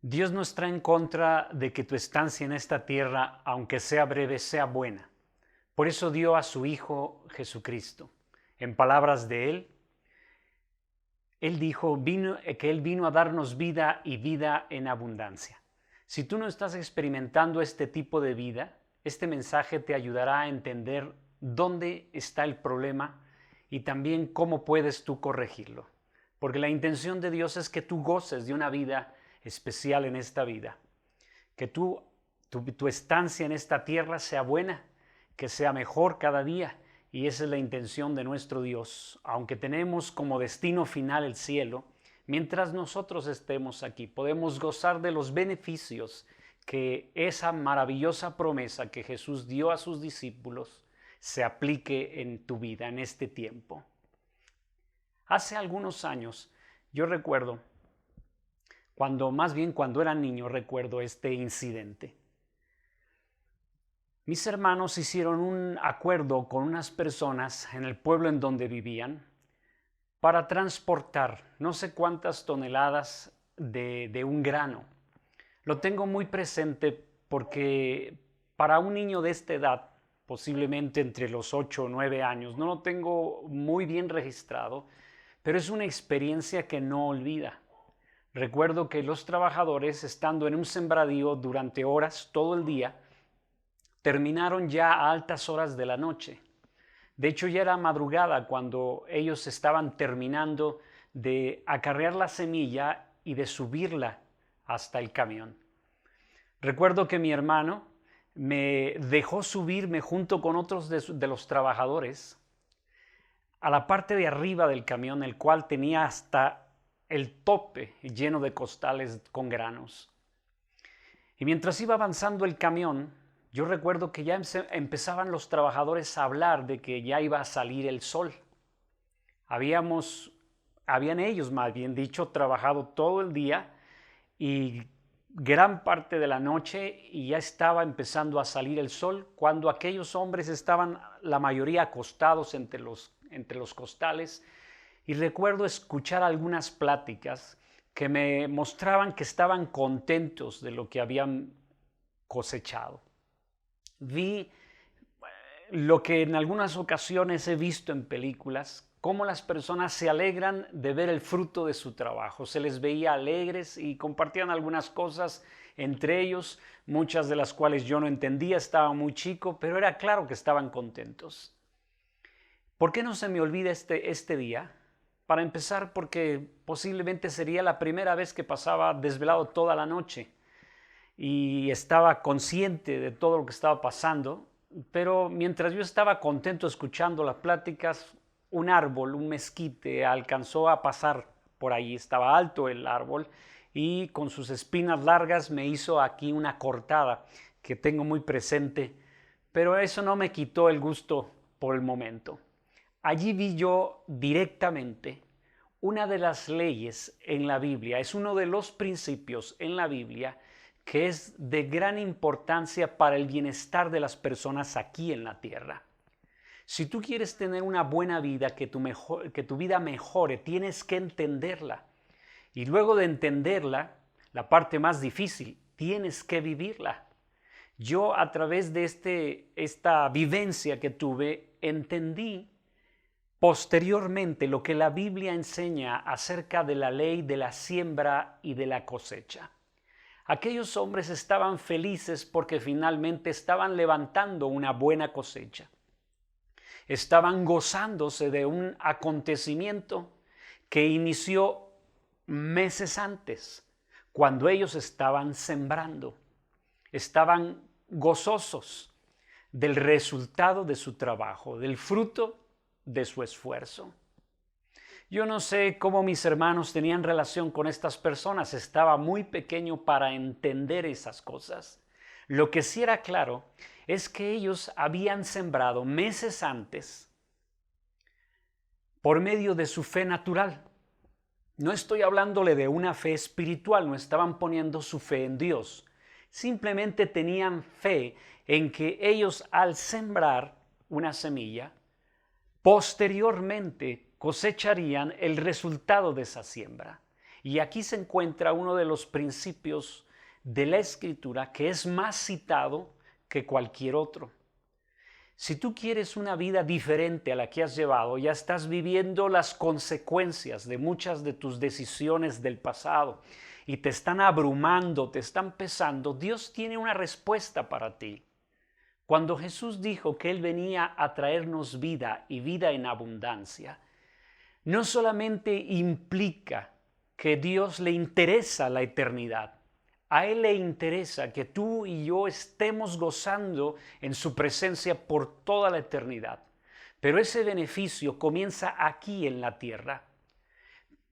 Dios no está en contra de que tu estancia en esta tierra, aunque sea breve, sea buena. Por eso dio a su Hijo Jesucristo. En palabras de Él dijo que Él vino a darnos vida y vida en abundancia. Si tú no estás experimentando este tipo de vida, este mensaje te ayudará a entender dónde está el problema y también cómo puedes tú corregirlo. Porque la intención de Dios es que tú goces de una vida especial en esta vida. Que tu estancia en esta tierra sea buena, que sea mejor cada día. Y esa es la intención de nuestro Dios. Aunque tenemos como destino final el cielo, mientras nosotros estemos aquí, podemos gozar de los beneficios que esa maravillosa promesa que Jesús dio a sus discípulos se aplique en tu vida en este tiempo. Hace algunos años, yo recuerdo, cuando era niño, recuerdo este incidente. Mis hermanos hicieron un acuerdo con unas personas en el pueblo en donde vivían para transportar no sé cuántas toneladas de un grano. Lo tengo muy presente porque para un niño de esta edad, posiblemente entre los 8 o 9 años, no lo tengo muy bien registrado, pero es una experiencia que no olvida. Recuerdo que los trabajadores, estando en un sembradío durante horas todo el día, terminaron ya a altas horas de la noche. De hecho, ya era madrugada cuando ellos estaban terminando de acarrear la semilla y de subirla hasta el camión. Recuerdo que mi hermano me dejó subirme junto con otros de los trabajadores a la parte de arriba del camión, el cual tenía hasta el tope lleno de costales con granos. Y mientras iba avanzando el camión, yo recuerdo que ya empezaban los trabajadores a hablar de que ya iba a salir el sol. Habían ellos, más bien dicho, trabajado todo el día y gran parte de la noche y ya estaba empezando a salir el sol cuando aquellos hombres estaban la mayoría acostados entre los costales, y recuerdo escuchar algunas pláticas que me mostraban que estaban contentos de lo que habían cosechado. Vi lo que en algunas ocasiones he visto en películas, cómo las personas se alegran de ver el fruto de su trabajo. Se les veía alegres y compartían algunas cosas entre ellos, muchas de las cuales yo no entendía, estaba muy chico, pero era claro que estaban contentos. ¿Por qué no se me olvida este día? Para empezar, porque posiblemente sería la primera vez que pasaba desvelado toda la noche y estaba consciente de todo lo que estaba pasando, pero mientras yo estaba contento escuchando las pláticas, un árbol, un mezquite, alcanzó a pasar por ahí. Estaba alto el árbol y con sus espinas largas me hizo aquí una cortada que tengo muy presente, pero eso no me quitó el gusto por el momento. Allí vi yo directamente una de las leyes en la Biblia, es uno de los principios en la Biblia que es de gran importancia para el bienestar de las personas aquí en la tierra. Si tú quieres tener una buena vida, que tu vida mejore, tienes que entenderla. Y luego de entenderla, la parte más difícil, tienes que vivirla. Yo, a través de esta vivencia que tuve, entendí posteriormente lo que la Biblia enseña acerca de la ley de la siembra y de la cosecha. Aquellos hombres estaban felices porque finalmente estaban levantando una buena cosecha. Estaban gozándose de un acontecimiento que inició meses antes, cuando ellos estaban sembrando. Estaban gozosos del resultado de su trabajo, del fruto de su esfuerzo. Yo no sé cómo mis hermanos tenían relación con estas personas. Estaba muy pequeño para entender esas cosas. Lo que sí era claro es que ellos habían sembrado meses antes por medio de su fe natural. No estoy hablándole de una fe espiritual, no estaban poniendo su fe en Dios. Simplemente tenían fe en que ellos, al sembrar una semilla, posteriormente cosecharían el resultado de esa siembra. Y aquí se encuentra uno de los principios de la Escritura que es más citado que cualquier otro. Si tú quieres una vida diferente a la que has llevado, ya estás viviendo las consecuencias de muchas de tus decisiones del pasado y te están abrumando, te están pesando, Dios tiene una respuesta para ti. Cuando Jesús dijo que Él venía a traernos vida y vida en abundancia, no solamente implica que Dios le interesa la eternidad, a Él le interesa que tú y yo estemos gozando en su presencia por toda la eternidad. Pero ese beneficio comienza aquí en la tierra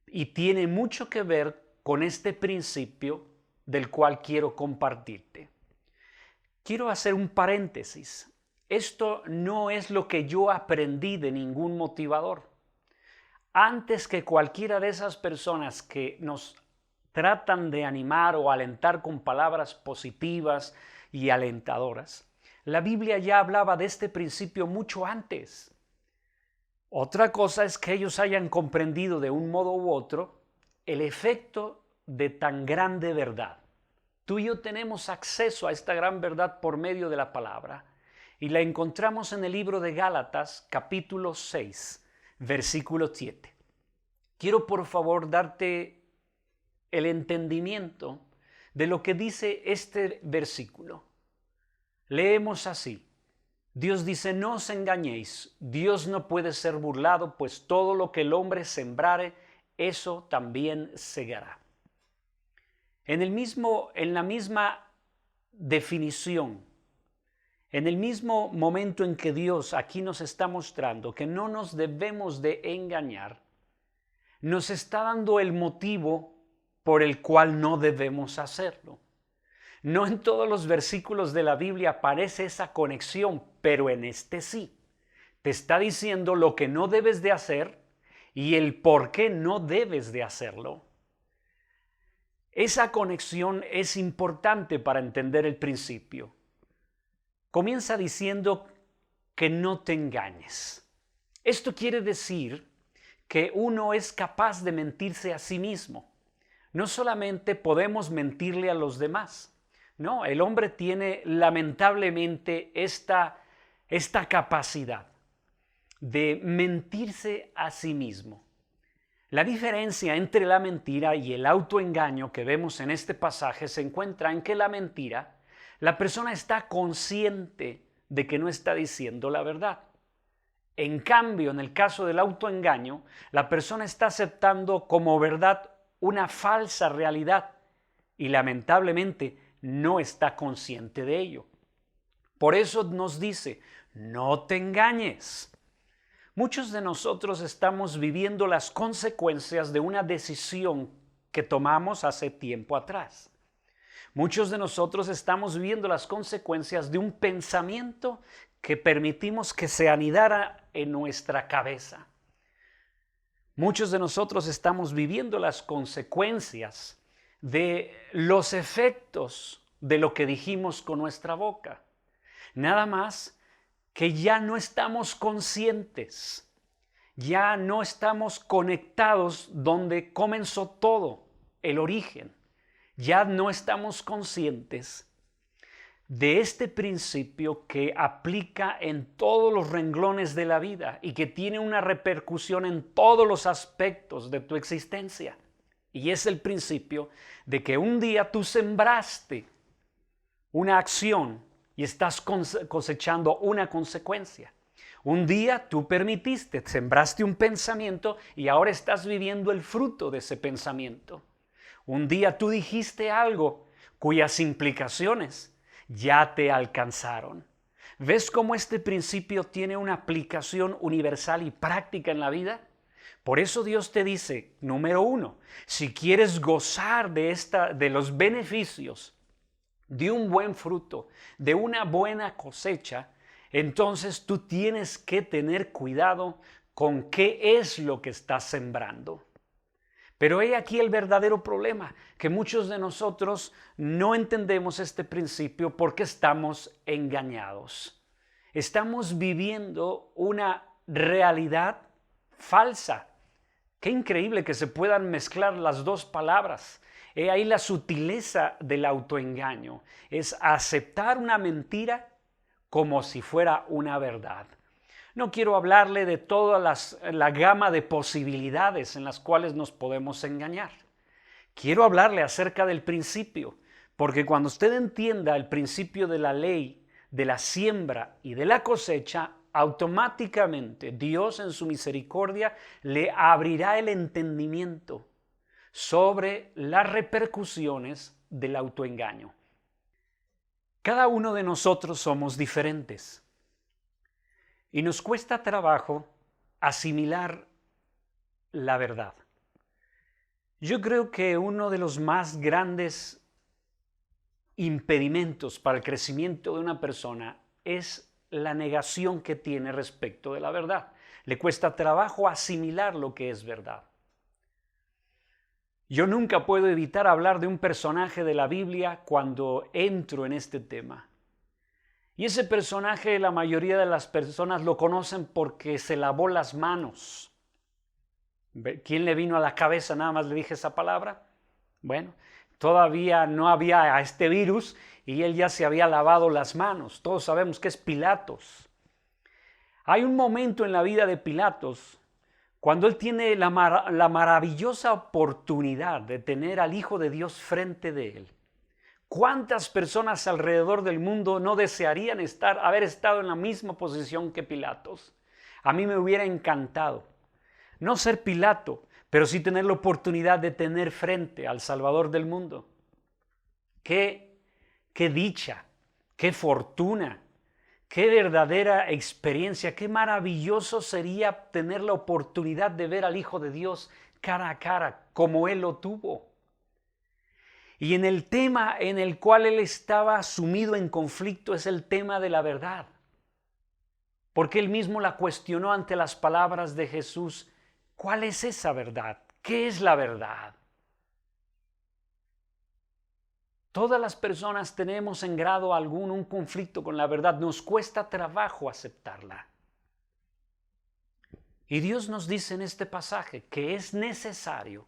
y tiene mucho que ver con este principio del cual quiero compartirte. Quiero hacer un paréntesis. Esto no es lo que yo aprendí de ningún motivador. Antes que cualquiera de esas personas que nos tratan de animar o alentar con palabras positivas y alentadoras, la Biblia ya hablaba de este principio mucho antes. Otra cosa es que ellos hayan comprendido de un modo u otro el efecto de tan grande verdad. Tú y yo tenemos acceso a esta gran verdad por medio de la palabra y la encontramos en el libro de Gálatas, capítulo 6, versículo 7. Quiero por favor darte el entendimiento de lo que dice este versículo. Leemos así. Dios dice, no os engañéis, Dios no puede ser burlado, pues todo lo que el hombre sembrare, eso también segará. En la misma definición, en el mismo momento en que Dios aquí nos está mostrando que no nos debemos de engañar, nos está dando el motivo por el cual no debemos hacerlo. No en todos los versículos de la Biblia aparece esa conexión, pero en este sí. Te está diciendo lo que no debes de hacer y el por qué no debes de hacerlo. Esa conexión es importante para entender el principio. Comienza diciendo que no te engañes. Esto quiere decir que uno es capaz de mentirse a sí mismo. No solamente podemos mentirle a los demás. No, el hombre tiene lamentablemente esta capacidad de mentirse a sí mismo. La diferencia entre la mentira y el autoengaño que vemos en este pasaje se encuentra en que la mentira, la persona está consciente de que no está diciendo la verdad. En cambio, en el caso del autoengaño, la persona está aceptando como verdad una falsa realidad y lamentablemente no está consciente de ello. Por eso nos dice, no te engañes. Muchos de nosotros estamos viviendo las consecuencias de una decisión que tomamos hace tiempo atrás. Muchos de nosotros estamos viviendo las consecuencias de un pensamiento que permitimos que se anidara en nuestra cabeza. Muchos de nosotros estamos viviendo las consecuencias de los efectos de lo que dijimos con nuestra boca. Nada más que ya no estamos conscientes, ya no estamos conectados donde comenzó todo, el origen. Ya no estamos conscientes de este principio que aplica en todos los renglones de la vida y que tiene una repercusión en todos los aspectos de tu existencia. Y es el principio de que un día tú sembraste una acción y estás cosechando una consecuencia. Un día tú permitiste, sembraste un pensamiento y ahora estás viviendo el fruto de ese pensamiento. Un día tú dijiste algo cuyas implicaciones ya te alcanzaron. ¿Ves cómo este principio tiene una aplicación universal y práctica en la vida? Por eso Dios te dice, número 1, si quieres gozar de los beneficios de un buen fruto, de una buena cosecha, entonces tú tienes que tener cuidado con qué es lo que estás sembrando. Pero he aquí el verdadero problema, que muchos de nosotros no entendemos este principio porque estamos engañados. Estamos viviendo una realidad falsa. Qué increíble que se puedan mezclar las dos palabras. He ahí la sutileza del autoengaño. Es aceptar una mentira como si fuera una verdad. No quiero hablarle de toda la gama de posibilidades en las cuales nos podemos engañar. Quiero hablarle acerca del principio, porque cuando usted entienda el principio de la ley, de la siembra y de la cosecha, automáticamente Dios en su misericordia le abrirá el entendimiento sobre las repercusiones del autoengaño. Cada uno de nosotros somos diferentes y nos cuesta trabajo asimilar la verdad. Yo creo que uno de los más grandes impedimentos para el crecimiento de una persona es la negación que tiene respecto de la verdad. Le cuesta trabajo asimilar lo que es verdad. Yo nunca puedo evitar hablar de un personaje de la Biblia cuando entro en este tema. Y ese personaje la mayoría de las personas lo conocen porque se lavó las manos. ¿Quién le vino a la cabeza? Nada más le dije esa palabra. Bueno, todavía no había este virus y él ya se había lavado las manos. Todos sabemos que es Pilatos. Hay un momento en la vida de Pilatos cuando él tiene la maravillosa oportunidad de tener al Hijo de Dios frente de él. ¿Cuántas personas alrededor del mundo no desearían haber estado en la misma posición que Pilatos? A mí me hubiera encantado no ser Pilato, pero sí tener la oportunidad de tener frente al Salvador del mundo. Qué dicha, qué fortuna, qué verdadera experiencia, qué maravilloso sería tener la oportunidad de ver al Hijo de Dios cara a cara, como Él lo tuvo. Y en el tema en el cual Él estaba sumido en conflicto es el tema de la verdad. Porque Él mismo la cuestionó ante las palabras de Jesús. ¿Cuál es esa verdad? ¿Qué es la verdad? Todas las personas tenemos en grado alguno un conflicto con la verdad. Nos cuesta trabajo aceptarla. Y Dios nos dice en este pasaje que es necesario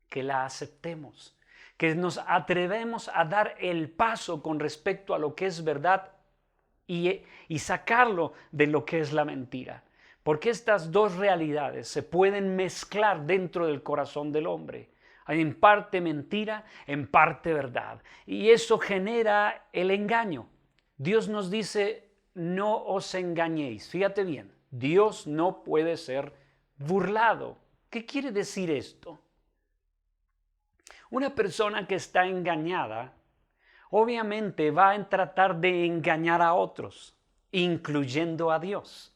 que la aceptemos, que nos atrevemos a dar el paso con respecto a lo que es verdad y sacarlo de lo que es la mentira. Porque estas dos realidades se pueden mezclar dentro del corazón del hombre. Hay en parte mentira, en parte verdad. Y eso genera el engaño. Dios nos dice, no os engañéis. Fíjate bien, Dios no puede ser burlado. ¿Qué quiere decir esto? Una persona que está engañada, obviamente va a tratar de engañar a otros, incluyendo a Dios.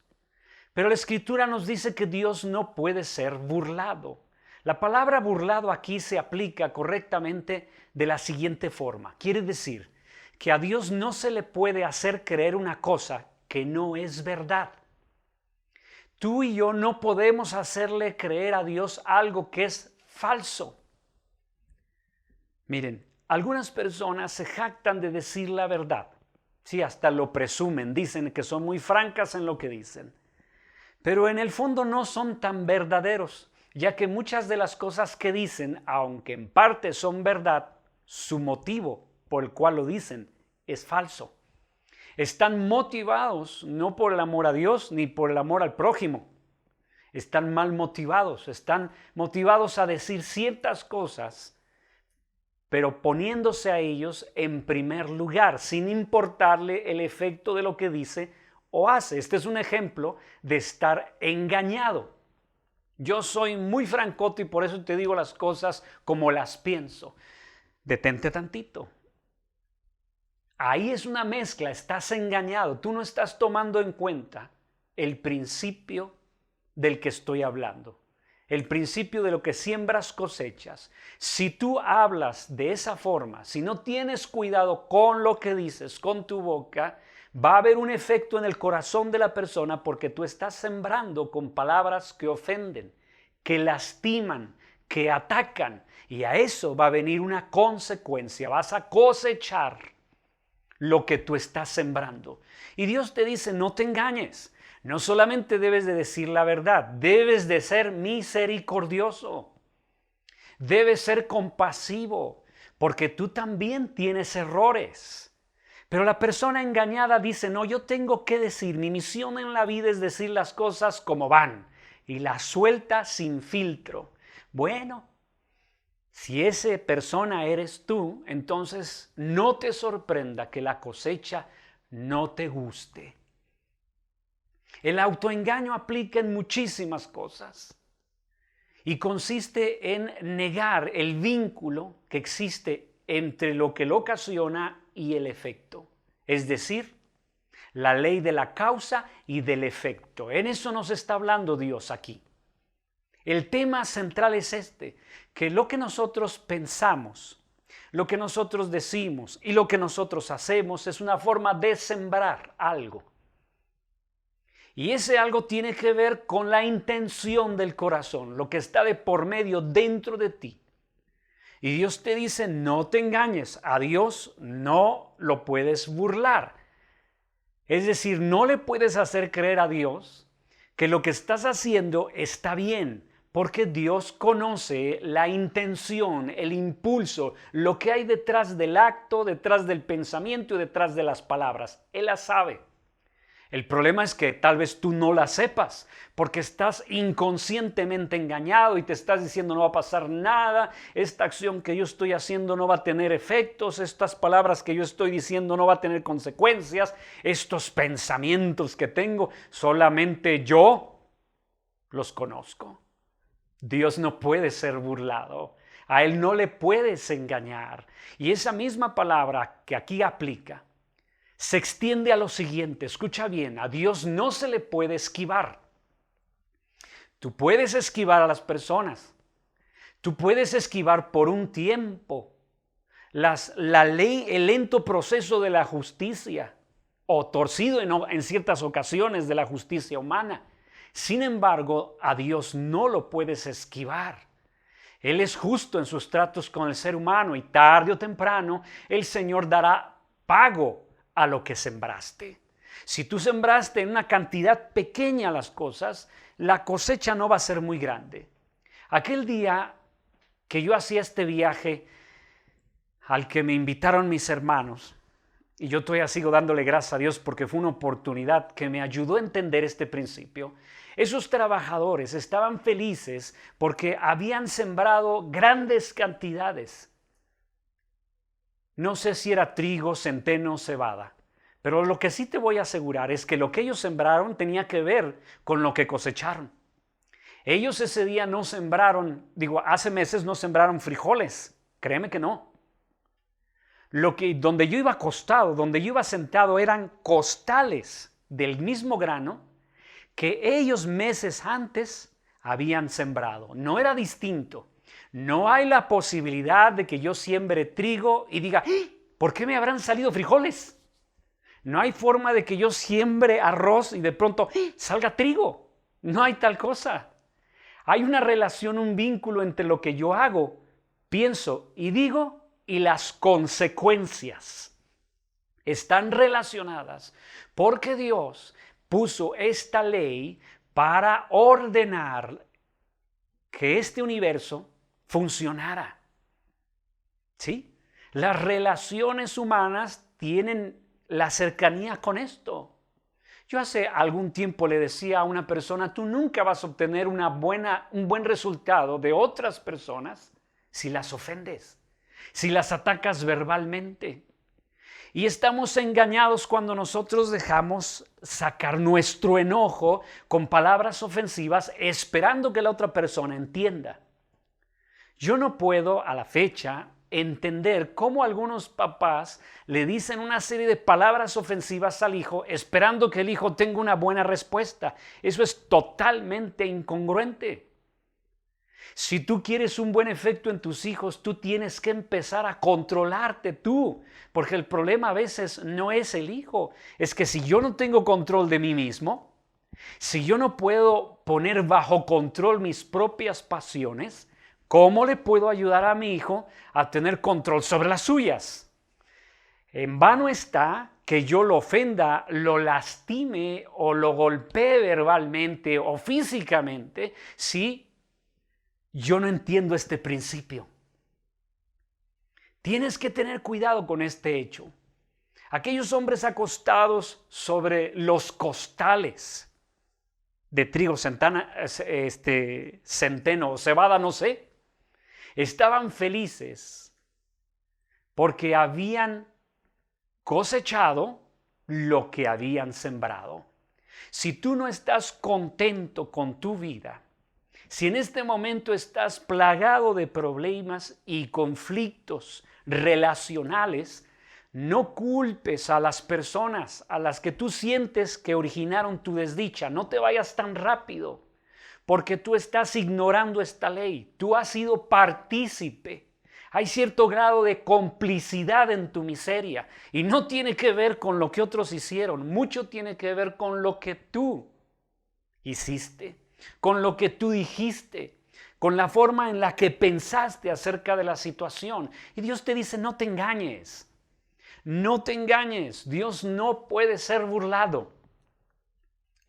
Pero la Escritura nos dice que Dios no puede ser burlado. La palabra burlado aquí se aplica correctamente de la siguiente forma. Quiere decir que a Dios no se le puede hacer creer una cosa que no es verdad. Tú y yo no podemos hacerle creer a Dios algo que es falso. Miren, algunas personas se jactan de decir la verdad. Sí, hasta lo presumen, dicen que son muy francas en lo que dicen. Pero en el fondo no son tan verdaderos, ya que muchas de las cosas que dicen, aunque en parte son verdad, su motivo por el cual lo dicen es falso. Están motivados no por el amor a Dios ni por el amor al prójimo. Están mal motivados, están motivados a decir ciertas cosas, pero poniéndose a ellos en primer lugar, sin importarle el efecto de lo que dice o hace. Este es un ejemplo de estar engañado. Yo soy muy francote y por eso te digo las cosas como las pienso. Detente tantito. Ahí es una mezcla, estás engañado. Tú no estás tomando en cuenta el principio del que estoy hablando. El principio de lo que siembras cosechas. Si tú hablas de esa forma, si no tienes cuidado con lo que dices, con tu boca, va a haber un efecto en el corazón de la persona porque tú estás sembrando con palabras que ofenden, que lastiman, que atacan. Y a eso va a venir una consecuencia. Vas a cosechar lo que tú estás sembrando. Y Dios te dice, no te engañes. No solamente debes de decir la verdad, debes de ser misericordioso. Debes ser compasivo, porque tú también tienes errores. Pero la persona engañada dice, no, yo tengo que decir, mi misión en la vida es decir las cosas como van, y las suelta sin filtro. Bueno, si esa persona eres tú, entonces no te sorprenda que la cosecha no te guste. El autoengaño aplica en muchísimas cosas y consiste en negar el vínculo que existe entre lo que lo ocasiona y el efecto. Es decir, la ley de la causa y del efecto. En eso nos está hablando Dios aquí. El tema central es que lo que nosotros pensamos, lo que nosotros decimos y lo que nosotros hacemos es una forma de sembrar algo. Y ese algo tiene que ver con la intención del corazón, lo que está de por medio dentro de ti. Y Dios te dice, no te engañes, a Dios no lo puedes burlar. Es decir, no le puedes hacer creer a Dios que lo que estás haciendo está bien, porque Dios conoce la intención, el impulso, lo que hay detrás del acto, detrás del pensamiento y detrás de las palabras. Él la sabe. El problema es que tal vez tú no la sepas porque estás inconscientemente engañado y te estás diciendo no va a pasar nada, esta acción que yo estoy haciendo no va a tener efectos, estas palabras que yo estoy diciendo no va a tener consecuencias, estos pensamientos que tengo, solamente yo los conozco. Dios no puede ser burlado, a Él no le puedes engañar. Y esa misma palabra que aquí aplica se extiende a lo siguiente, escucha bien, a Dios no se le puede esquivar. Tú puedes esquivar a las personas, tú puedes esquivar por un tiempo la ley, el lento proceso de la justicia o torcido en ciertas ocasiones de la justicia humana. Sin embargo, a Dios no lo puedes esquivar. Él es justo en sus tratos con el ser humano y tarde o temprano el Señor dará pago a lo que sembraste. Si tú sembraste en una cantidad pequeña las cosas, la cosecha no va a ser muy grande. Aquel día que yo hacía este viaje al que me invitaron mis hermanos, y yo todavía sigo dándole gracias a Dios porque fue una oportunidad que me ayudó a entender este principio. Esos trabajadores estaban felices porque habían sembrado grandes cantidades. No sé si era trigo, centeno o cebada, pero lo que sí te voy a asegurar es que lo que ellos sembraron tenía que ver con lo que cosecharon. Ellos ese día no sembraron, hace meses no sembraron frijoles, créeme que no. Donde yo iba acostado, donde yo iba sentado eran costales del mismo grano que ellos meses antes habían sembrado. No era distinto. No hay la posibilidad de que yo siembre trigo y diga, ¿por qué me habrán salido frijoles? No hay forma de que yo siembre arroz y de pronto salga trigo. No hay tal cosa. Hay una relación, un vínculo entre lo que yo hago, pienso y digo y las consecuencias. Están relacionadas porque Dios puso esta ley para ordenar que este universo funcionara. ¿Sí? Las relaciones humanas tienen la cercanía con esto. Yo hace algún tiempo le decía a una persona, tú nunca vas a obtener un buen resultado de otras personas si las ofendes, si las atacas verbalmente. Y estamos engañados cuando nosotros dejamos sacar nuestro enojo con palabras ofensivas esperando que la otra persona entienda. Yo no puedo a la fecha entender cómo algunos papás le dicen una serie de palabras ofensivas al hijo esperando que el hijo tenga una buena respuesta. Eso es totalmente incongruente. Si tú quieres un buen efecto en tus hijos, tú tienes que empezar a controlarte tú, porque el problema a veces no es el hijo, es que si yo no tengo control de mí mismo, si yo no puedo poner bajo control mis propias pasiones, ¿cómo le puedo ayudar a mi hijo a tener control sobre las suyas? En vano está que yo lo ofenda, lo lastime o lo golpee verbalmente o físicamente si yo no entiendo este principio. Tienes que tener cuidado con este hecho. Aquellos hombres acostados sobre los costales de trigo, centeno o cebada, no sé, estaban felices porque habían cosechado lo que habían sembrado. Si tú no estás contento con tu vida, si en este momento estás plagado de problemas y conflictos relacionales, no culpes a las personas a las que tú sientes que originaron tu desdicha. No te vayas tan rápido, porque tú estás ignorando esta ley. Tú has sido partícipe. Hay cierto grado de complicidad en tu miseria y no tiene que ver con lo que otros hicieron. Mucho tiene que ver con lo que tú hiciste, con lo que tú dijiste, con la forma en la que pensaste acerca de la situación. Y Dios te dice, no te engañes. No te engañes, Dios no puede ser burlado.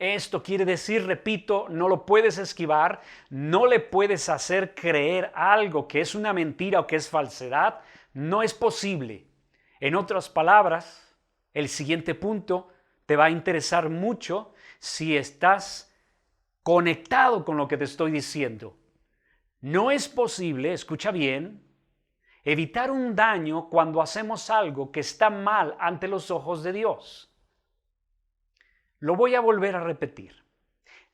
Esto quiere decir, repito, no lo puedes esquivar, no le puedes hacer creer algo que es una mentira o que es falsedad, no es posible. En otras palabras, el siguiente punto te va a interesar mucho si estás conectado con lo que te estoy diciendo. No es posible, escucha bien, evitar un daño cuando hacemos algo que está mal ante los ojos de Dios. Lo voy a volver a repetir.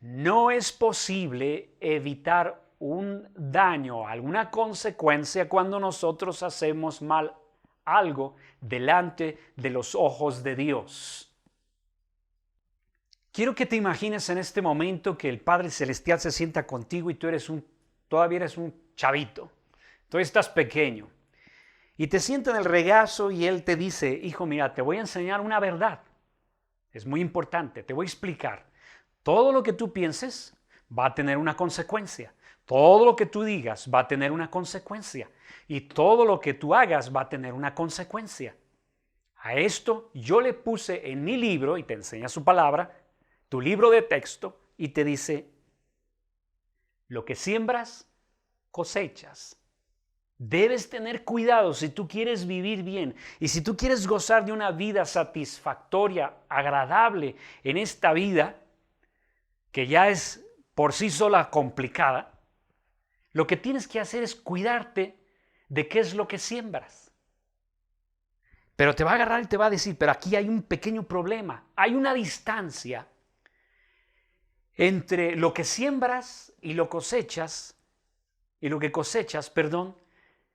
No es posible evitar un daño, alguna consecuencia cuando nosotros hacemos mal algo delante de los ojos de Dios. Quiero que te imagines en este momento que el Padre Celestial se sienta contigo y tú todavía eres un chavito. Tú estás pequeño. Y te sienta en el regazo y Él te dice, hijo, mira, te voy a enseñar una verdad. Es muy importante, te voy a explicar. Todo lo que tú pienses va a tener una consecuencia. Todo lo que tú digas va a tener una consecuencia. Y todo lo que tú hagas va a tener una consecuencia. A esto yo le puse en mi libro, y te enseña su palabra, tu libro de texto, y te dice, lo que siembras, cosechas. Debes tener cuidado si tú quieres vivir bien y si tú quieres gozar de una vida satisfactoria, agradable en esta vida, que ya es por sí sola complicada, lo que tienes que hacer es cuidarte de qué es lo que siembras. Pero te va a agarrar y te va a decir, pero aquí hay un pequeño problema, hay una distancia entre lo que siembras y lo cosechas,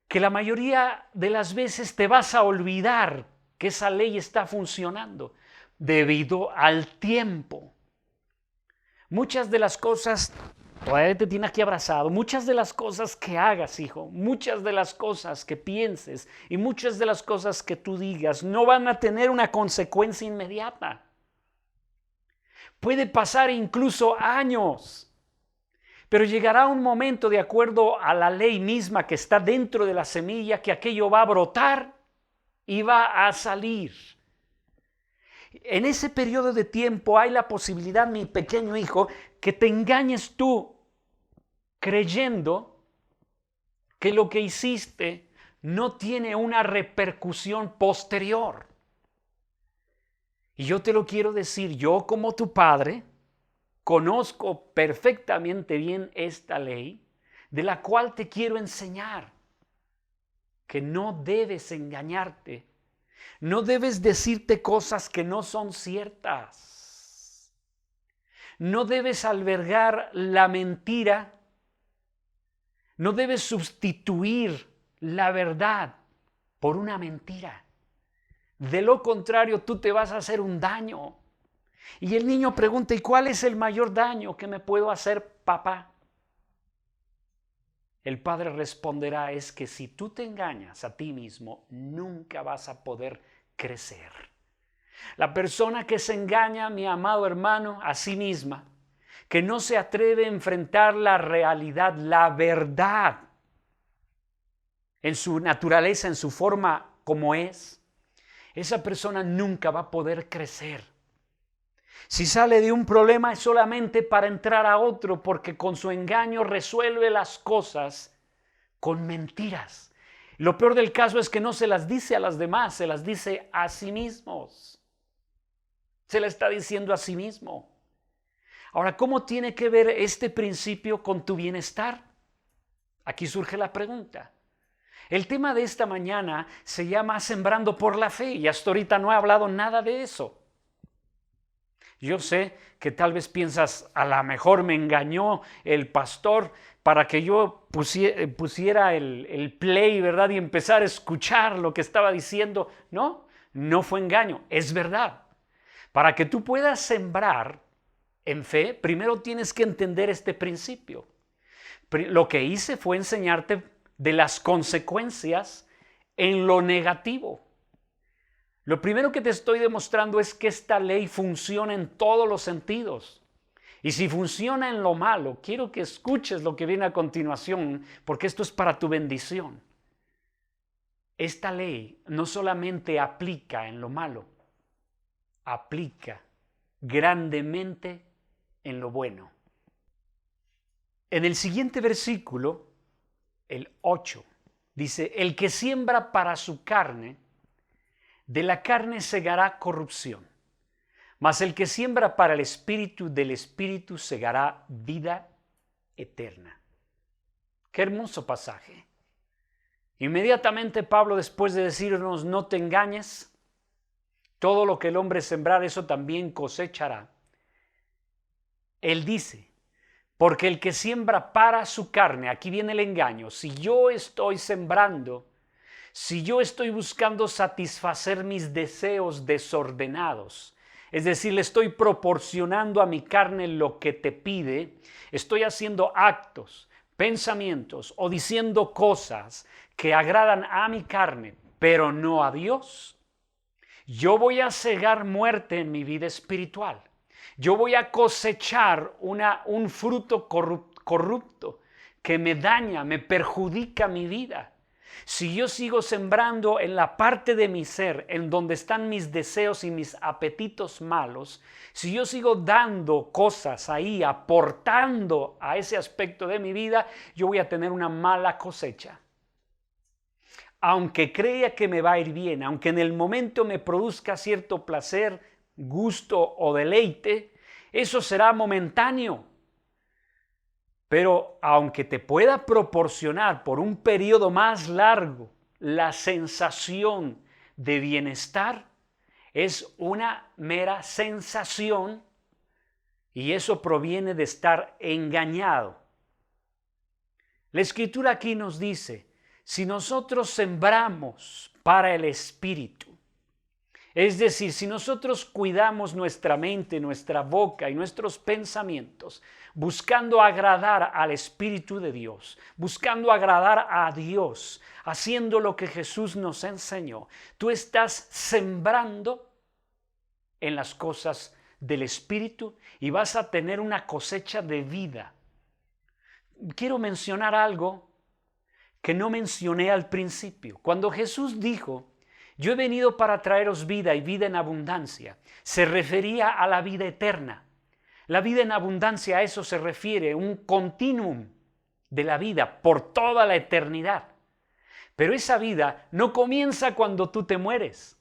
que la mayoría de las veces te vas a olvidar que esa ley está funcionando debido al tiempo. Muchas de las cosas, todavía te tienes aquí abrazado, muchas de las cosas que hagas, hijo, muchas de las cosas que pienses y muchas de las cosas que tú digas no van a tener una consecuencia inmediata. Puede pasar incluso años. Pero llegará un momento, de acuerdo a la ley misma que está dentro de la semilla, que aquello va a brotar y va a salir. En ese periodo de tiempo hay la posibilidad, mi pequeño hijo, que te engañes tú creyendo que lo que hiciste no tiene una repercusión posterior. Y yo te lo quiero decir, yo como tu padre, conozco perfectamente bien esta ley, de la cual te quiero enseñar, que no debes engañarte, no debes decirte cosas que no son ciertas, no debes albergar la mentira, no debes sustituir la verdad por una mentira. De lo contrario, tú te vas a hacer un daño. Y el niño pregunta, ¿y cuál es el mayor daño que me puedo hacer, papá? El padre responderá, es que si tú te engañas a ti mismo, nunca vas a poder crecer. La persona que se engaña, mi amado hermano, a sí misma, que no se atreve a enfrentar la realidad, la verdad, en su naturaleza, en su forma como es, esa persona nunca va a poder crecer. Si sale de un problema es solamente para entrar a otro, porque con su engaño resuelve las cosas con mentiras. Lo peor del caso es que no se las dice a las demás, se las dice a sí mismos. Se la está diciendo a sí mismo. Ahora, ¿cómo tiene que ver este principio con tu bienestar? Aquí surge la pregunta. El tema de esta mañana se llama Sembrando por la Fe y hasta ahorita no he hablado nada de eso. Yo sé que tal vez piensas, a lo mejor me engañó el pastor para que yo pusiera el play, ¿verdad? Y empezar a escuchar lo que estaba diciendo. No, no fue engaño, es verdad. Para que tú puedas sembrar en fe, primero tienes que entender este principio. Lo que hice fue enseñarte de las consecuencias en lo negativo. Lo primero que te estoy demostrando es que esta ley funciona en todos los sentidos. Y si funciona en lo malo, quiero que escuches lo que viene a continuación, porque esto es para tu bendición. Esta ley no solamente aplica en lo malo, aplica grandemente en lo bueno. En el siguiente versículo, el 8, dice: el que siembra para su carne, de la carne segará corrupción, mas el que siembra para el Espíritu, del Espíritu segará vida eterna. Qué hermoso pasaje. Inmediatamente Pablo, después de decirnos no te engañes, todo lo que el hombre sembrar, eso también cosechará. Él dice, porque el que siembra para su carne, aquí viene el engaño, si yo estoy sembrando, si yo estoy buscando satisfacer mis deseos desordenados, es decir, le estoy proporcionando a mi carne lo que te pide, estoy haciendo actos, pensamientos o diciendo cosas que agradan a mi carne, pero no a Dios, yo voy a cegar muerte en mi vida espiritual. Yo voy a cosechar un fruto corrupto que me daña, me perjudica mi vida. Si yo sigo sembrando en la parte de mi ser, en donde están mis deseos y mis apetitos malos, si yo sigo dando cosas ahí, aportando a ese aspecto de mi vida, yo voy a tener una mala cosecha. Aunque crea que me va a ir bien, aunque en el momento me produzca cierto placer, gusto o deleite, eso será momentáneo. Pero aunque te pueda proporcionar por un periodo más largo la sensación de bienestar, es una mera sensación y eso proviene de estar engañado. La Escritura aquí nos dice, si nosotros sembramos para el Espíritu, es decir, si nosotros cuidamos nuestra mente, nuestra boca y nuestros pensamientos, buscando agradar al Espíritu de Dios, buscando agradar a Dios, haciendo lo que Jesús nos enseñó, tú estás sembrando en las cosas del Espíritu y vas a tener una cosecha de vida. Quiero mencionar algo que no mencioné al principio. Cuando Jesús dijo, yo he venido para traeros vida y vida en abundancia, se refería a la vida eterna. La vida en abundancia, a eso se refiere, un continuum de la vida por toda la eternidad. Pero esa vida no comienza cuando tú te mueres.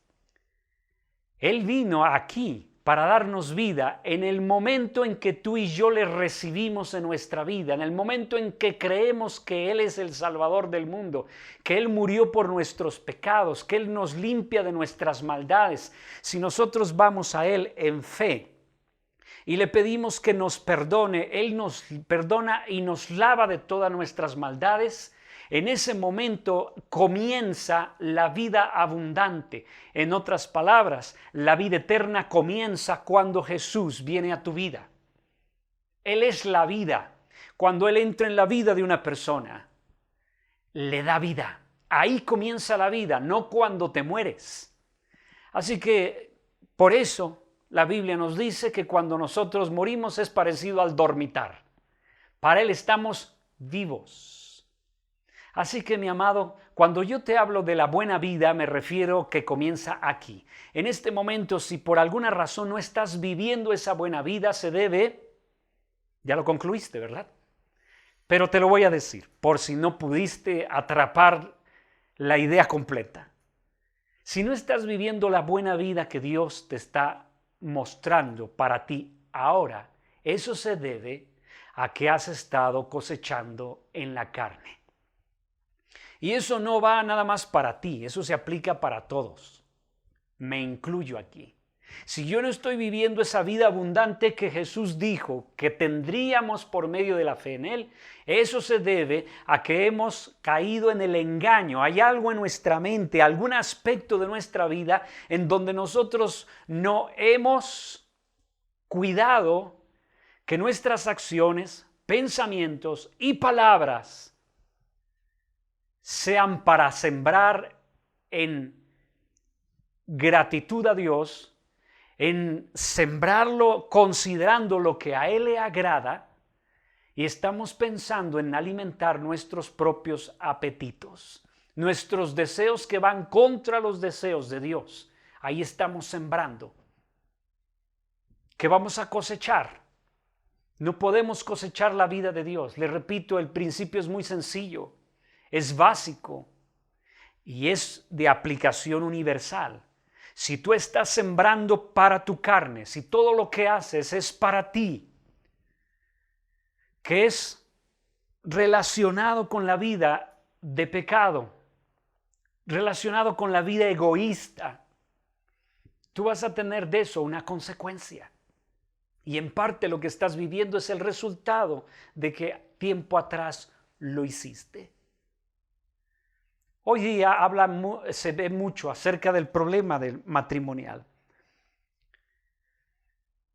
Él vino aquí para darnos vida en el momento en que tú y yo le recibimos en nuestra vida, en el momento en que creemos que Él es el Salvador del mundo, que Él murió por nuestros pecados, que Él nos limpia de nuestras maldades. Si nosotros vamos a Él en fe y le pedimos que nos perdone, Él nos perdona y nos lava de todas nuestras maldades. En ese momento comienza la vida abundante. En otras palabras, la vida eterna comienza cuando Jesús viene a tu vida. Él es la vida. Cuando Él entra en la vida de una persona, le da vida. Ahí comienza la vida, no cuando te mueres. Así que, por eso, la Biblia nos dice que cuando nosotros morimos es parecido al dormitar. Para Él estamos vivos. Así que, mi amado, cuando yo te hablo de la buena vida, me refiero que comienza aquí. En este momento, si por alguna razón no estás viviendo esa buena vida, se debe, ya lo concluiste, ¿verdad? Pero te lo voy a decir, por si no pudiste atrapar la idea completa. Si no estás viviendo la buena vida que Dios te está mostrando para ti ahora, eso se debe a que has estado cosechando en la carne. Y eso no va nada más para ti, eso se aplica para todos. Me incluyo aquí. Si yo no estoy viviendo esa vida abundante que Jesús dijo que tendríamos por medio de la fe en Él, eso se debe a que hemos caído en el engaño. Hay algo en nuestra mente, algún aspecto de nuestra vida en donde nosotros no hemos cuidado que nuestras acciones, pensamientos y palabras sean para sembrar en gratitud a Dios, en sembrarlo considerando lo que a Él le agrada, y estamos pensando en alimentar nuestros propios apetitos, nuestros deseos que van contra los deseos de Dios. Ahí estamos sembrando. ¿Qué vamos a cosechar? No podemos cosechar la vida de Dios. Le repito, el principio es muy sencillo, es básico y es de aplicación universal. Si tú estás sembrando para tu carne, si todo lo que haces es para ti, que es relacionado con la vida de pecado, relacionado con la vida egoísta, tú vas a tener de eso una consecuencia. Y en parte lo que estás viviendo es el resultado de que tiempo atrás lo hiciste. Hoy día se ve mucho acerca del problema matrimonial.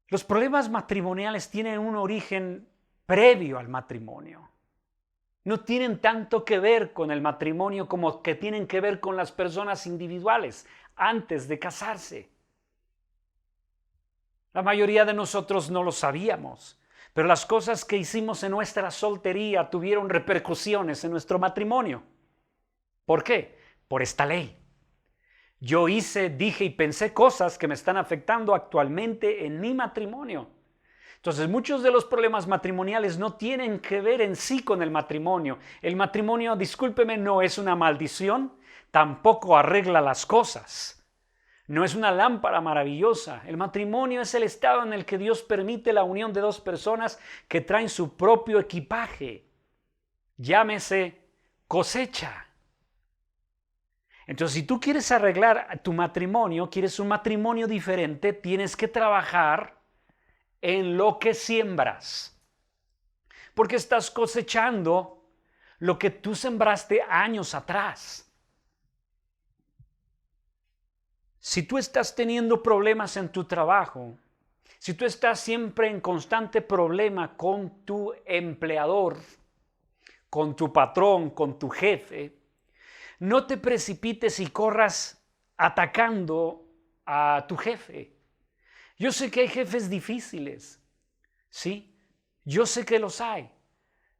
Los problemas matrimoniales tienen un origen previo al matrimonio. No tienen tanto que ver con el matrimonio como que tienen que ver con las personas individuales antes de casarse. La mayoría de nosotros no lo sabíamos, pero las cosas que hicimos en nuestra soltería tuvieron repercusiones en nuestro matrimonio. ¿Por qué? Por esta ley. Yo hice, dije y pensé cosas que me están afectando actualmente en mi matrimonio. Entonces, muchos de los problemas matrimoniales no tienen que ver en sí con el matrimonio. El matrimonio, discúlpeme, no es una maldición, tampoco arregla las cosas. No es una lámpara maravillosa. El matrimonio es el estado en el que Dios permite la unión de dos personas que traen su propio equipaje. Llámese cosecha. Entonces, si tú quieres arreglar tu matrimonio, quieres un matrimonio diferente, tienes que trabajar en lo que siembras. Porque estás cosechando lo que tú sembraste años atrás. Si tú estás teniendo problemas en tu trabajo, si tú estás siempre en constante problema con tu empleador, con tu patrón, con tu jefe, no te precipites y corras atacando a tu jefe. Yo sé que hay jefes difíciles, ¿sí? Yo sé que los hay.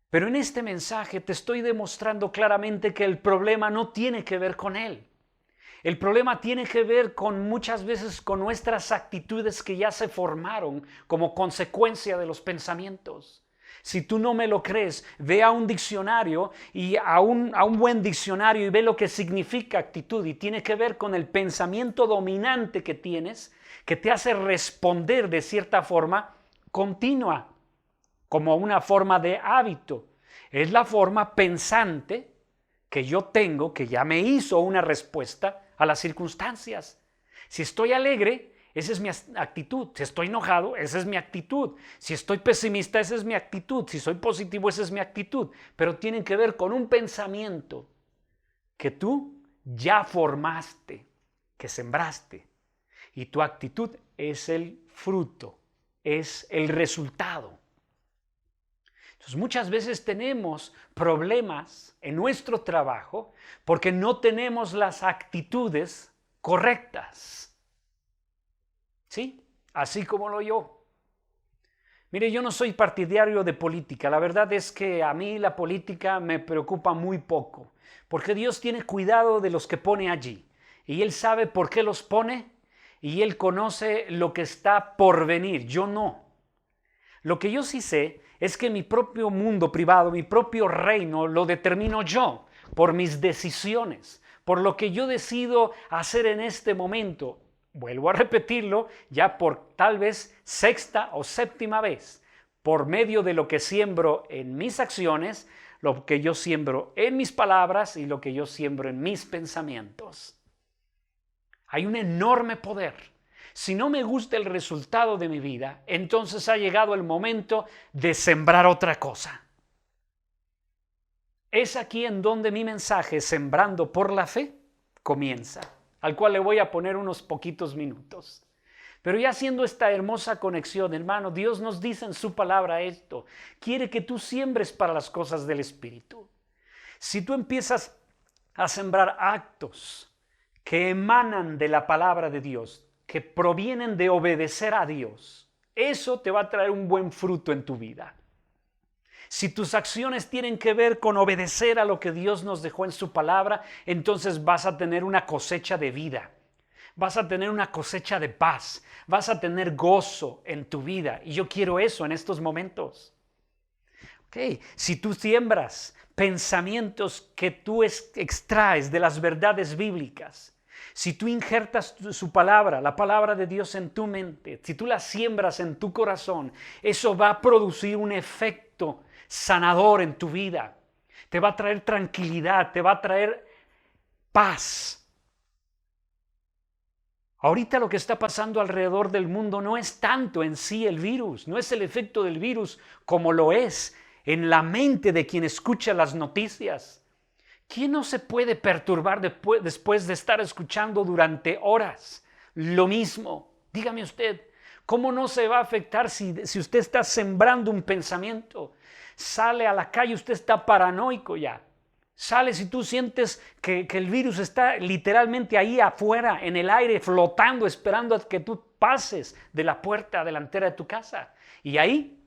Pero en este mensaje te estoy demostrando claramente que el problema no tiene que ver con él. El problema tiene que ver muchas veces con nuestras actitudes que ya se formaron como consecuencia de los pensamientos. Si tú no me lo crees, ve a un diccionario y a un buen diccionario y ve lo que significa actitud, y tiene que ver con el pensamiento dominante que tienes, que te hace responder de cierta forma continua, como una forma de hábito. Es la forma pensante que yo tengo, que ya me hizo una respuesta a las circunstancias. Si estoy alegre, esa es mi actitud. Si estoy enojado, esa es mi actitud. Si estoy pesimista, esa es mi actitud. Si soy positivo, esa es mi actitud. Pero tienen que ver con un pensamiento que tú ya formaste, que sembraste. Y tu actitud es el fruto, es el resultado. Entonces, muchas veces tenemos problemas en nuestro trabajo porque no tenemos las actitudes correctas. ¿Sí? Así como lo yo. Mire, yo no soy partidario de política. La verdad es que a mí la política me preocupa muy poco, porque Dios tiene cuidado de los que pone allí. Y Él sabe por qué los pone y Él conoce lo que está por venir. Yo no. Lo que yo sí sé es que mi propio mundo privado, mi propio reino, lo determino yo por mis decisiones, por lo que yo decido hacer en este momento. Vuelvo a repetirlo ya por tal vez sexta o séptima vez, por medio de lo que siembro en mis acciones, lo que yo siembro en mis palabras y lo que yo siembro en mis pensamientos. Hay un enorme poder. Si no me gusta el resultado de mi vida, entonces ha llegado el momento de sembrar otra cosa. Es aquí en donde mi mensaje, Sembrando por la Fe, comienza, al cual le voy a poner unos poquitos minutos. Pero ya haciendo esta hermosa conexión, hermano, Dios nos dice en su palabra esto. Quiere que tú siembres para las cosas del Espíritu. Si tú empiezas a sembrar actos que emanan de la palabra de Dios, que provienen de obedecer a Dios, eso te va a traer un buen fruto en tu vida. Si tus acciones tienen que ver con obedecer a lo que Dios nos dejó en su palabra, entonces vas a tener una cosecha de vida. Vas a tener una cosecha de paz. Vas a tener gozo en tu vida. Y yo quiero eso en estos momentos. Si tú siembras pensamientos que tú extraes de las verdades bíblicas, si tú injertas su palabra, la palabra de Dios en tu mente, si tú la siembras en tu corazón, eso va a producir un efecto sanador en tu vida. Te va a traer tranquilidad, te va a traer paz. Ahorita lo que está pasando alrededor del mundo no es tanto en sí el virus, no es el efecto del virus como lo es en la mente de quien escucha las noticias. ¿Quién no se puede perturbar después de estar escuchando durante horas lo mismo? Dígame usted, ¿cómo no se va a afectar si usted está sembrando un pensamiento? Sale a la calle, usted está paranoico ya. Sales y tú sientes que el virus está literalmente ahí afuera, en el aire, flotando, esperando a que tú pases de la puerta delantera de tu casa. Y ahí,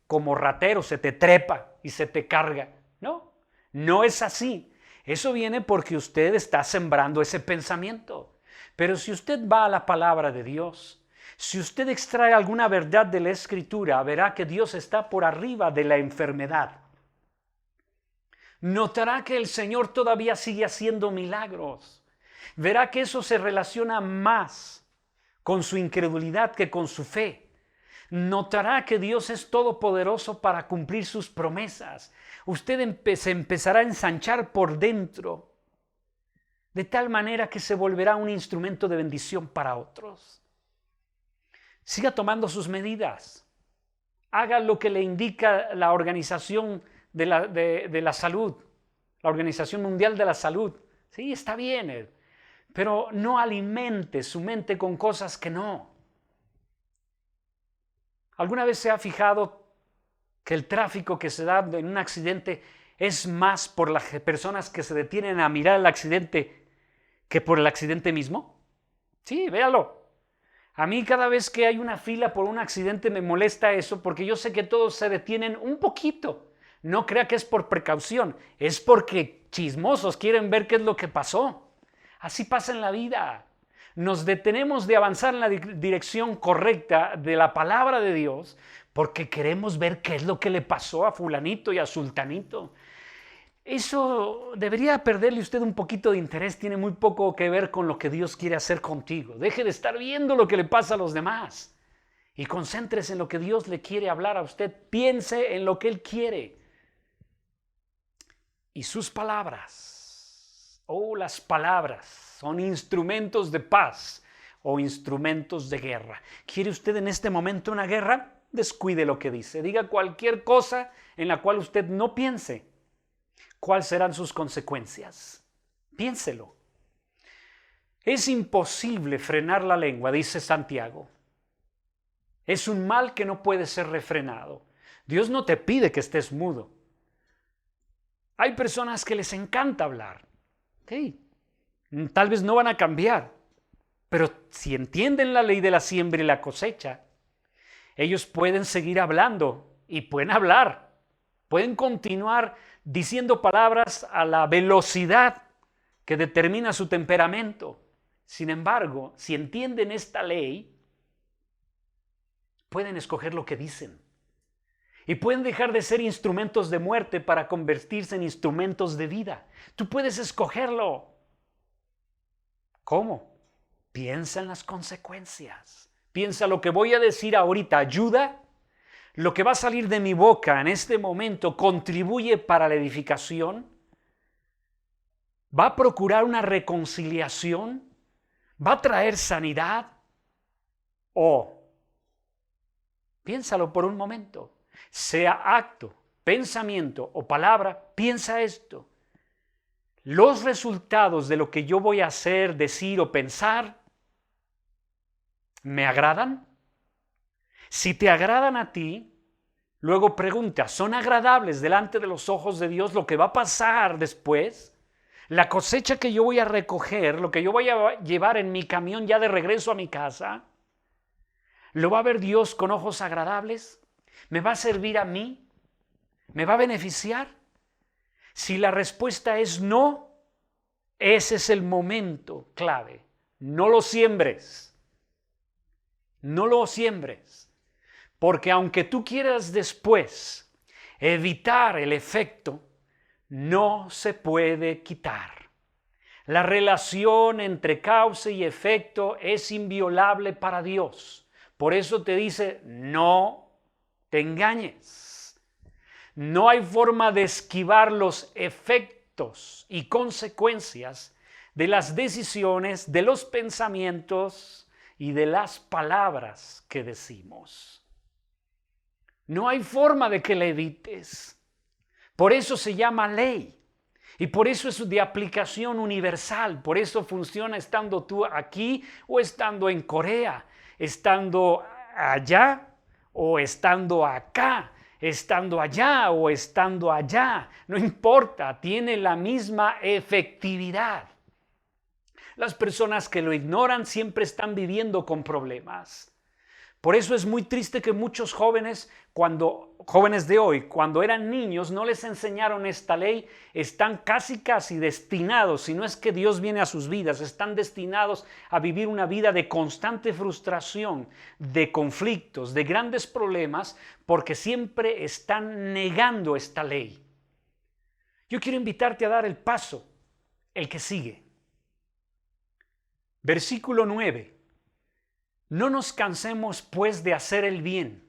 como ratero, se te trepa y se te carga. No, no es así. Eso viene porque usted está sembrando ese pensamiento. Pero si usted va a la palabra de Dios, si usted extrae alguna verdad de la Escritura, verá que Dios está por arriba de la enfermedad. Notará que el Señor todavía sigue haciendo milagros. Verá que eso se relaciona más con su incredulidad que con su fe. Notará que Dios es todopoderoso para cumplir sus promesas. Usted se empezará a ensanchar por dentro, de tal manera que se volverá un instrumento de bendición para otros. Siga tomando sus medidas. Haga lo que le indica la Organización de la Salud, la Organización Mundial de la Salud. Sí, está bien, pero no alimente su mente con cosas que no. ¿Alguna vez se ha fijado que el tráfico que se da en un accidente es más por las personas que se detienen a mirar el accidente que por el accidente mismo? Sí, véalo. A mí cada vez que hay una fila por un accidente me molesta eso porque yo sé que todos se detienen un poquito. No crea que es por precaución, es porque chismosos quieren ver qué es lo que pasó. Así pasa en la vida. Nos detenemos de avanzar en la dirección correcta de la palabra de Dios porque queremos ver qué es lo que le pasó a fulanito y a sultanito. Eso debería perderle usted un poquito de interés, tiene muy poco que ver con lo que Dios quiere hacer contigo. Deje de estar viendo lo que le pasa a los demás y concéntrese en lo que Dios le quiere hablar a usted. Piense en lo que Él quiere. Y sus palabras, las palabras, son instrumentos de paz o instrumentos de guerra. ¿Quiere usted en este momento una guerra? Descuide lo que dice. Diga cualquier cosa en la cual usted no piense. ¿Cuáles serán sus consecuencias? Piénselo. Es imposible frenar la lengua, dice Santiago. Es un mal que no puede ser refrenado. Dios no te pide que estés mudo. Hay personas que les encanta hablar. Tal vez no van a cambiar, pero si entienden la ley de la siembra y la cosecha, Ellos pueden seguir hablando y pueden hablar, pueden continuar diciendo palabras a la velocidad que determina su temperamento. Sin embargo, si entienden esta ley, pueden escoger lo que dicen y pueden dejar de ser instrumentos de muerte para convertirse en instrumentos de vida. Tú puedes escogerlo. ¿Cómo? Piensa en las consecuencias. Piensa, lo que voy a decir ahorita ayuda. Lo que va a salir de mi boca en este momento contribuye para la edificación. Va a procurar una reconciliación. Va a traer sanidad. O, piénsalo por un momento, sea acto, pensamiento o palabra, piensa esto. Los resultados de lo que yo voy a hacer, decir o pensar, ¿me agradan? Si te agradan a ti, luego pregunta, ¿son agradables delante de los ojos de Dios lo que va a pasar después? La cosecha que yo voy a recoger, lo que yo voy a llevar en mi camión ya de regreso a mi casa, ¿lo va a ver Dios con ojos agradables? ¿Me va a servir a mí? ¿Me va a beneficiar? Si la respuesta es no, ese es el momento clave. No lo siembres. No lo siembres. Porque aunque tú quieras después evitar el efecto, no se puede quitar. La relación entre causa y efecto es inviolable para Dios. Por eso te dice, no te engañes. No hay forma de esquivar los efectos y consecuencias de las decisiones, de los pensamientos y de las palabras que decimos. No hay forma de que la evites. Por eso se llama ley. Y por eso es de aplicación universal. Por eso funciona estando tú aquí o estando en Corea, estando allá o estando acá, estando allá o estando allá. No importa, tiene la misma efectividad. Las personas que lo ignoran siempre están viviendo con problemas. Por eso es muy triste que muchos jóvenes de hoy, cuando eran niños, no les enseñaron esta ley, están casi destinados, si no es que Dios viene a sus vidas, están destinados a vivir una vida de constante frustración, de conflictos, de grandes problemas, porque siempre están negando esta ley. Yo quiero invitarte a dar el paso, el que sigue. Versículo 9. No nos cansemos pues de hacer el bien,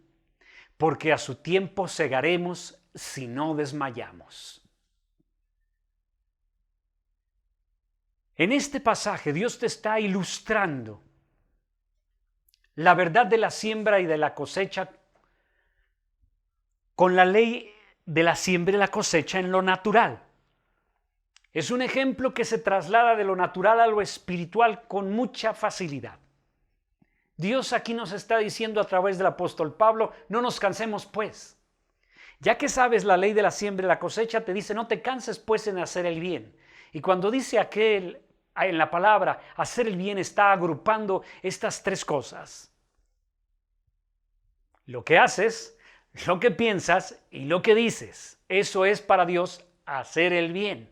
porque a su tiempo segaremos si no desmayamos. En este pasaje Dios te está ilustrando la verdad de la siembra y de la cosecha con la ley de la siembra y la cosecha en lo natural. Es un ejemplo que se traslada de lo natural a lo espiritual con mucha facilidad. Dios aquí nos está diciendo a través del apóstol Pablo, no nos cansemos pues. Ya que sabes la ley de la siembra y la cosecha, te dice, no te canses pues en hacer el bien. Y cuando dice aquel, en la palabra, hacer el bien, está agrupando estas tres cosas. Lo que haces, lo que piensas y lo que dices. Eso es para Dios hacer el bien.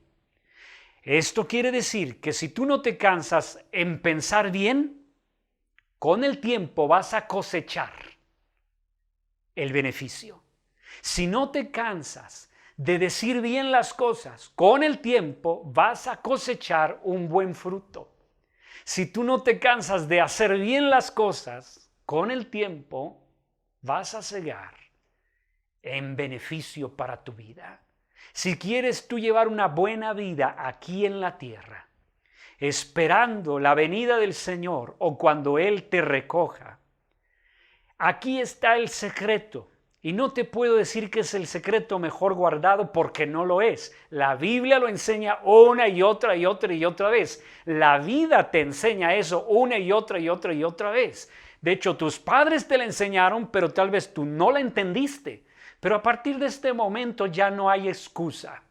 Esto quiere decir que si tú no te cansas en pensar bien, con el tiempo vas a cosechar el beneficio. Si no te cansas de decir bien las cosas, con el tiempo vas a cosechar un buen fruto. Si tú no te cansas de hacer bien las cosas, con el tiempo vas a segar en beneficio para tu vida. Si quieres tú llevar una buena vida aquí en la tierra, esperando la venida del Señor o cuando Él te recoja, aquí está el secreto. Y no te puedo decir que es el secreto mejor guardado porque no lo es. La Biblia lo enseña una y otra y otra y otra vez. La vida te enseña eso una y otra y otra y otra vez. De hecho, tus padres te la enseñaron, pero tal vez tú no la entendiste. Pero a partir de este momento ya no hay excusa.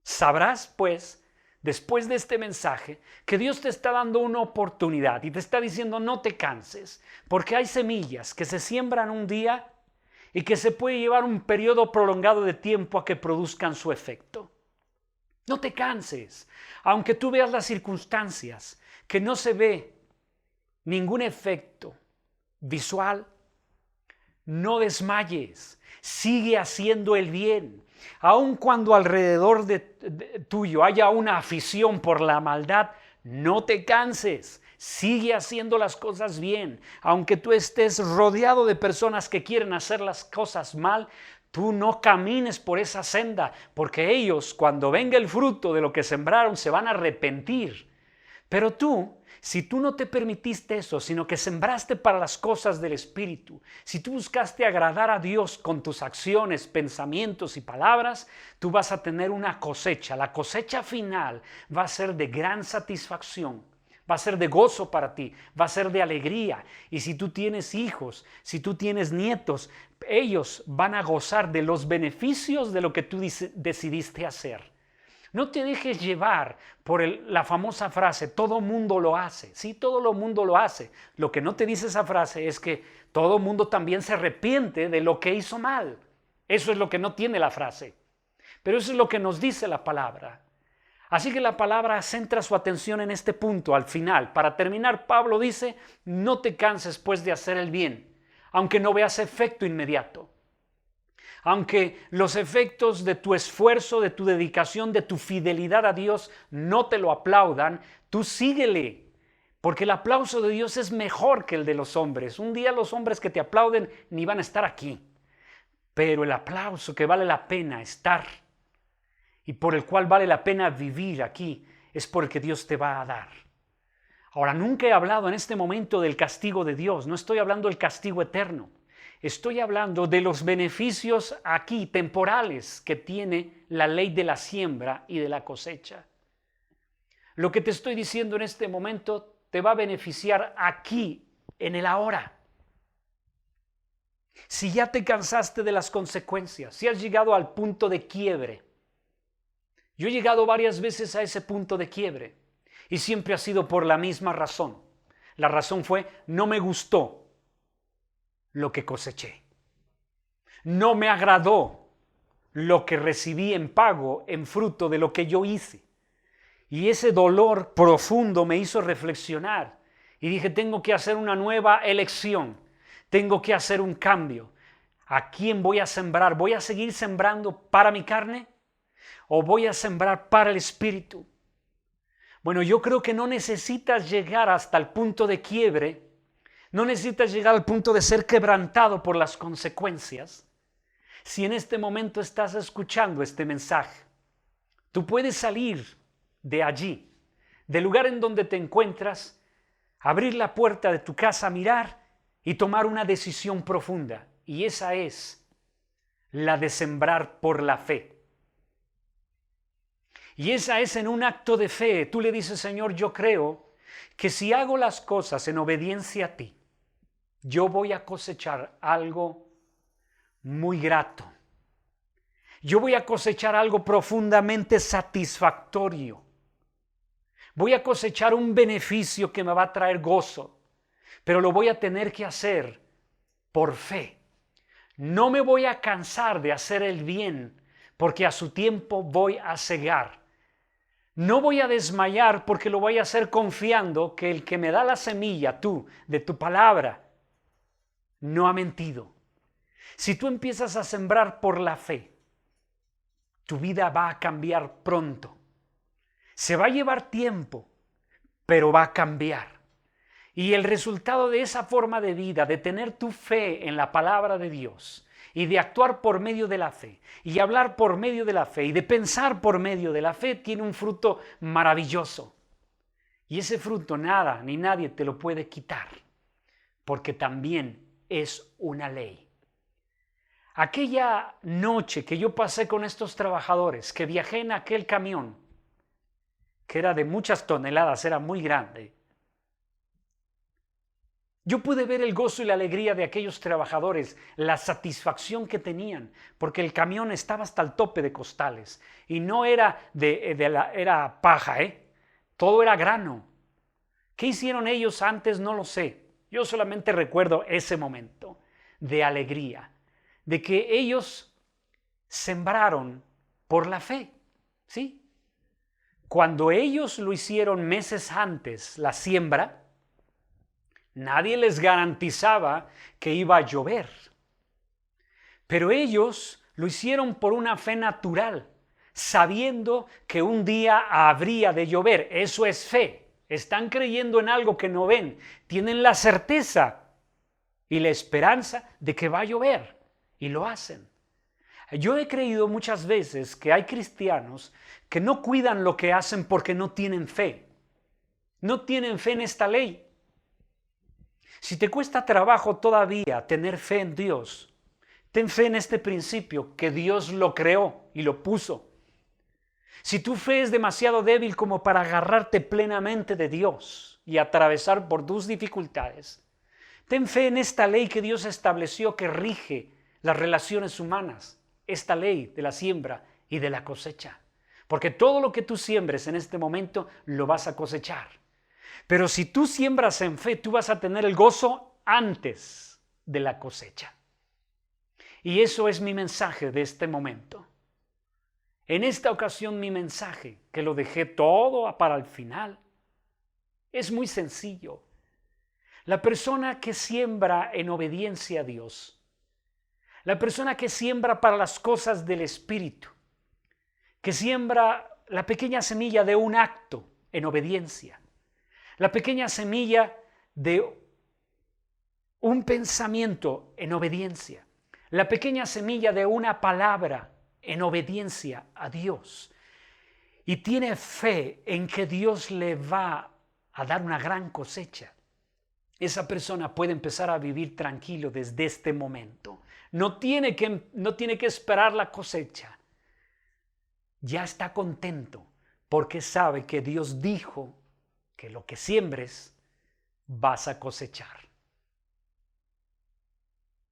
Sabrás, pues, después de este mensaje, que Dios te está dando una oportunidad y te está diciendo no te canses, porque hay semillas que se siembran un día y que se puede llevar un periodo prolongado de tiempo a que produzcan su efecto. No te canses, aunque tú veas las circunstancias, que no se ve ningún efecto visual, no desmayes, sigue haciendo el bien. Aun cuando alrededor tuyo haya una afición por la maldad, no te canses. Sigue haciendo las cosas bien. Aunque tú estés rodeado de personas que quieren hacer las cosas mal, tú no camines por esa senda, porque ellos, cuando venga el fruto de lo que sembraron, se van a arrepentir. Pero tú, si tú no te permitiste eso, sino que sembraste para las cosas del Espíritu, si tú buscaste agradar a Dios con tus acciones, pensamientos y palabras, tú vas a tener una cosecha. La cosecha final va a ser de gran satisfacción, va a ser de gozo para ti, va a ser de alegría. Y si tú tienes hijos, si tú tienes nietos, ellos van a gozar de los beneficios de lo que tú decidiste hacer. No te dejes llevar por la famosa frase, todo mundo lo hace. Sí, todo el mundo lo hace. Lo que no te dice esa frase es que todo mundo también se arrepiente de lo que hizo mal. Eso es lo que no tiene la frase. Pero eso es lo que nos dice la palabra. Así que la palabra centra su atención en este punto al final. Para terminar, Pablo dice, no te canses pues de hacer el bien, aunque no veas efecto inmediato. Aunque los efectos de tu esfuerzo, de tu dedicación, de tu fidelidad a Dios no te lo aplaudan, tú síguele, porque el aplauso de Dios es mejor que el de los hombres. Un día los hombres que te aplauden ni van a estar aquí, pero el aplauso que vale la pena estar y por el cual vale la pena vivir aquí es porque Dios te va a dar. Ahora, nunca he hablado en este momento del castigo de Dios, no estoy hablando del castigo eterno. Estoy hablando de los beneficios aquí temporales que tiene la ley de la siembra y de la cosecha. Lo que te estoy diciendo en este momento te va a beneficiar aquí, en el ahora. Si ya te cansaste de las consecuencias, si has llegado al punto de quiebre. Yo he llegado varias veces a ese punto de quiebre y siempre ha sido por la misma razón. La razón fue, no me gustó lo que coseché. No me agradó lo que recibí en pago, en fruto de lo que yo hice. Y ese dolor profundo me hizo reflexionar. Y dije, tengo que hacer una nueva elección. Tengo que hacer un cambio. ¿A quién voy a sembrar? ¿Voy a seguir sembrando para mi carne? ¿O voy a sembrar para el Espíritu? Bueno, yo creo que no necesitas llegar hasta el punto de quiebre. No necesitas llegar al punto de ser quebrantado por las consecuencias. Si en este momento estás escuchando este mensaje, tú puedes salir de allí, del lugar en donde te encuentras, abrir la puerta de tu casa, mirar y tomar una decisión profunda. Y esa es la de sembrar por la fe. Y esa es en un acto de fe. Tú le dices, Señor, yo creo que si hago las cosas en obediencia a ti, yo voy a cosechar algo muy grato. Yo voy a cosechar algo profundamente satisfactorio. Voy a cosechar un beneficio que me va a traer gozo, pero lo voy a tener que hacer por fe. No me voy a cansar de hacer el bien, porque a su tiempo voy a cegar. No voy a desmayar porque lo voy a hacer confiando que el que me da la semilla, tú, de tu palabra, no ha mentido. Si tú empiezas a sembrar por la fe, tu vida va a cambiar pronto. Se va a llevar tiempo, pero va a cambiar. Y el resultado de esa forma de vida, de tener tu fe en la palabra de Dios y de actuar por medio de la fe y hablar por medio de la fe y de pensar por medio de la fe, tiene un fruto maravilloso. Y ese fruto nada ni nadie te lo puede quitar, porque también es una ley. Aquella noche que yo pasé con estos trabajadores, que viajé en aquel camión, que era de muchas toneladas, era muy grande, Yo pude ver el gozo y la alegría de aquellos trabajadores, la satisfacción que tenían, porque el camión estaba hasta el tope de costales y no era era paja, todo era grano. ¿Qué hicieron ellos antes? No lo sé. Yo solamente recuerdo ese momento de alegría, de que ellos sembraron por la fe, ¿sí? Cuando ellos lo hicieron meses antes, la siembra, nadie les garantizaba que iba a llover. Pero ellos lo hicieron por una fe natural, sabiendo que un día habría de llover. Eso es fe. Están creyendo en algo que no ven. Tienen la certeza y la esperanza de que va a llover. Y lo hacen. Yo he creído muchas veces que hay cristianos que no cuidan lo que hacen porque no tienen fe. No tienen fe en esta ley. Si te cuesta trabajo todavía tener fe en Dios, ten fe en este principio, que Dios lo creó y lo puso. Si tu fe es demasiado débil como para agarrarte plenamente de Dios y atravesar por tus dificultades, ten fe en esta ley que Dios estableció que rige las relaciones humanas, esta ley de la siembra y de la cosecha. Porque todo lo que tú siembres en este momento lo vas a cosechar. Pero si tú siembras en fe, tú vas a tener el gozo antes de la cosecha. Y eso es mi mensaje de este momento. En esta ocasión mi mensaje, que lo dejé todo para el final, es muy sencillo. La persona que siembra en obediencia a Dios, la persona que siembra para las cosas del Espíritu, que siembra la pequeña semilla de un acto en obediencia, la pequeña semilla de un pensamiento en obediencia, la pequeña semilla de una palabra en obediencia a Dios, y tiene fe en que Dios le va a dar una gran cosecha, esa persona puede empezar a vivir tranquilo desde este momento. No tiene que esperar la cosecha. Ya está contento porque sabe que Dios dijo que lo que siembres vas a cosechar.